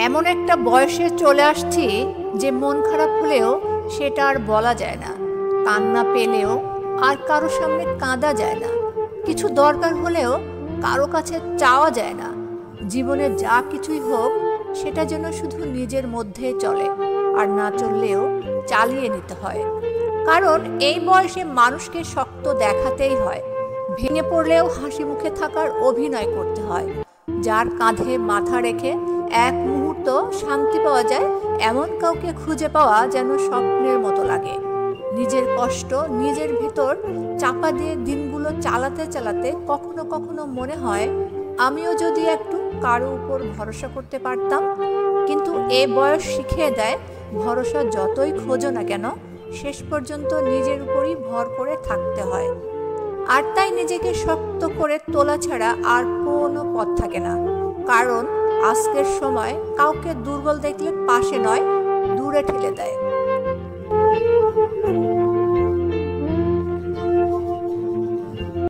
এমন একটা বয়সে চলে আসছি যে মন খারাপ হলেও সেটা আর বলা যায় না, কান্না পেলেও আর কারো সামনে কাঁদা যায় না, কিছু দরকার হলেও কারো কাছে চাওয়া যায় না। জীবনে যা কিছুই হোক সেটা যেন শুধু নিজের মধ্যে চলে, আর না চললেও চালিয়ে নিতে হয়। কারণ এই বয়সে মানুষকে শক্ত দেখাতেই হয়, ভেঙে পড়লেও হাসি মুখে থাকার অভিনয় করতে হয়। যার কাঁধে মাথা রেখে এক মুহূর্ত শান্তি পাওয়া যায়, এমন কাউকে খুঁজে পাওয়া যেন স্বপ্নের মতো লাগে। নিজের কষ্ট নিজের ভিতর চাপা দিয়ে দিনগুলো চালাতে চালাতে কখনো কখনো মনে হয় আমিও যদি একটু কারো উপর ভরসা করতে পারতাম। কিন্তু এ বয়স শিখিয়ে দেয়, ভরসা যতই খোঁজো না কেন শেষ পর্যন্ত নিজের উপরই ভর করে থাকতে হয়। আর তাই নিজেকে শক্ত করে তোলা ছাড়া আর কোনো পথ থাকে না। কারণ আজকের সময় কাউকে দুর্বল দেখলে পাশে নয়, দূরে ঠেলে দেয়।